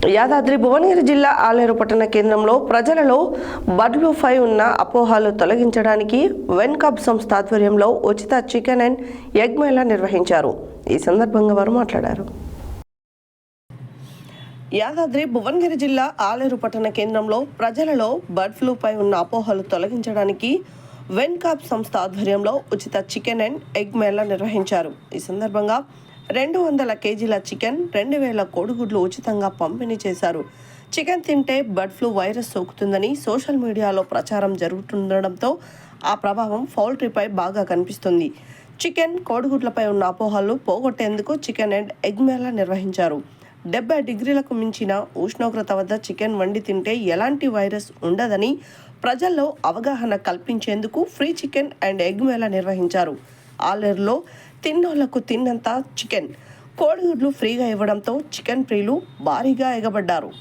యాదాద్రి భువనగిరి జిల్లా ఆలేరు పట్టణ కేంద్రంలో ప్రజలలో బర్డ్ ఫ్లూపై ఉన్న అపోహలు తొలగించడానికి వెన్కప్ సంస్థ ఆధ్వర్యంలో ఉచిత చికెన్ అండ్ ఎగ్ మేళా నిర్వహించారు. ఈ సందర్భంగా వారు మాట్లాడారు. యాదాద్రి భువనగిరి జిల్లా ఆలేరు పట్టణ కేంద్రంలో ప్రజలలో బర్డ్ ఫ్లూపై ఉన్న అపోహలు తొలగించడానికి వెన్కప్ సంస్థ ఆధ్వర్యంలో ఉచిత చికెన్ అండ్ ఎగ్ మేళా నిర్వహించారు. ఈ సందర్భంగా 200 కేజీల చికెన్, 2000 కోడిగుడ్లు ఉచితంగా పంపిణీ చేశారు. చికెన్ తింటే బర్డ్ ఫ్లూ వైరస్ సోకుతుందని సోషల్ మీడియాలో ప్రచారం జరుగుతుండడంతో ఆ ప్రభావం పౌల్ట్రీపై బాగా కనిపిస్తుంది. చికెన్, కోడిగుడ్లపై ఉన్న అపోహలు పోగొట్టేందుకు చికెన్ అండ్ ఎగ్ మేళా నిర్వహించారు. 70 డిగ్రీలకు మించిన ఉష్ణోగ్రత వద్ద చికెన్ వండి తింటే ఎలాంటి వైరస్ ఉండదని ప్రజల్లో అవగాహన కల్పించేందుకు free chicken and egg Mela నిర్వహించారు. ఆలేరులో తిన్నోళ్లకు తిన్నంత చికెన్, కోడిగుడ్లు ఫ్రీగా ఇవ్వడంతో చికెన్ ప్రియులు భారీగా ఎగబడ్డారు.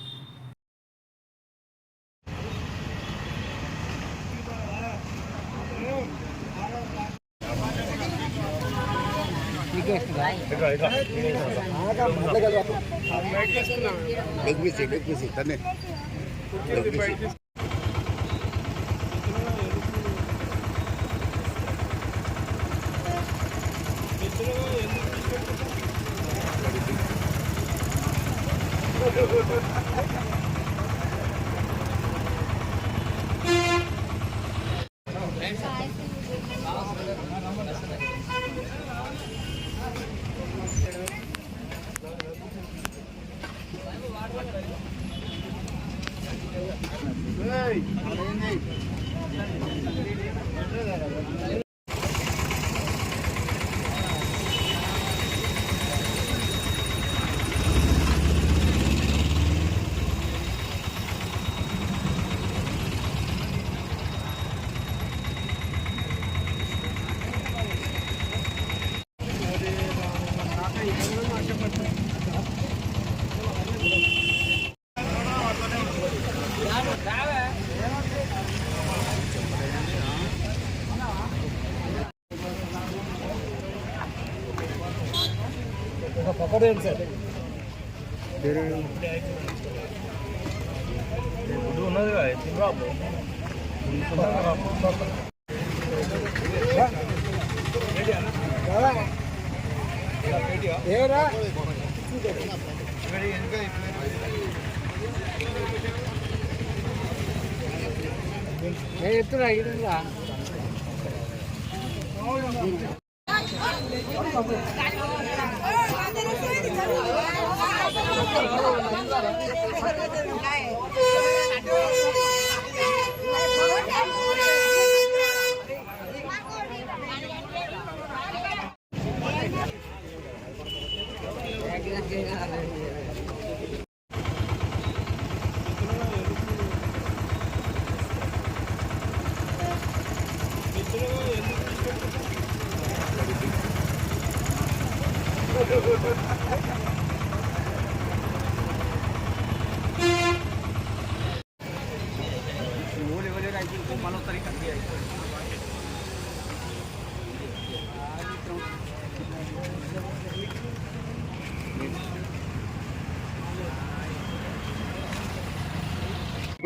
పక్కడేంటి సార్ గుడ్డు ఉన్నది తినరాబు ఎత్తురా ఇదిగా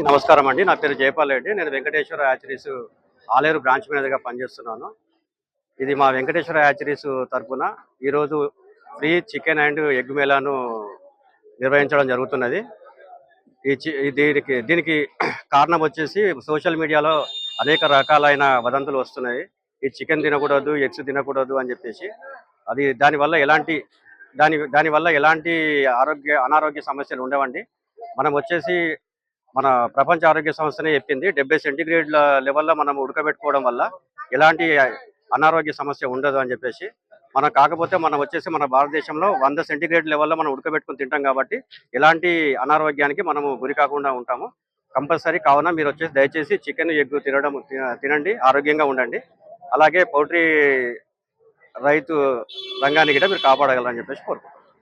నమస్కారం అండి. నా పేరు జయపాల్ రెడ్డి. నేను వెంకటేశ్వర హ్యాచరీస్ ఆలేరు బ్రాంచ్ మేనేజర్గా పనిచేస్తున్నాను. ఇది మా వెంకటేశ్వర హ్యాచరీస్ తరఫున ఈరోజు ఫ్రీ చికెన్ అండ్ ఎగ్ మేళాను నిర్వహించడం జరుగుతున్నది. దీనికి కారణం వచ్చేసి సోషల్ మీడియాలో అనేక రకాలైన వదంతులు వస్తున్నాయి. ఈ చికెన్ తినకూడదు, ఎగ్స్ తినకూడదు అని చెప్పేసి. అది దానివల్ల ఎలాంటి అనారోగ్య సమస్యలు ఉండవండి. మనం వచ్చేసి మన ప్రపంచ ఆరోగ్య సంస్థనే చెప్పింది 70 సెంటీగ్రేడ్ల లెవెల్లో మనం ఉడకబెట్టుకోవడం వల్ల ఎలాంటి అనారోగ్య సమస్య ఉండదు అని చెప్పేసి. కాకపోతే మనం వచ్చేసి మన భారతదేశంలో 100 సెంటీగ్రేడ్ లెవెల్లో మనం ఉడకబెట్టుకుని తింటాం కాబట్టి ఎలాంటి అనారోగ్యానికి మనము గురి కాకుండా ఉంటాము. కంపల్సరీ కావున మీరు వచ్చేసి దయచేసి చికెన్, ఎగ్ తినండి, ఆరోగ్యంగా ఉండండి. అలాగే పౌల్ట్రీ రైతు రంగాన్ని కూడా మీరు కాపాడగలరని చెప్పేసి కోరుకుంటున్నాను.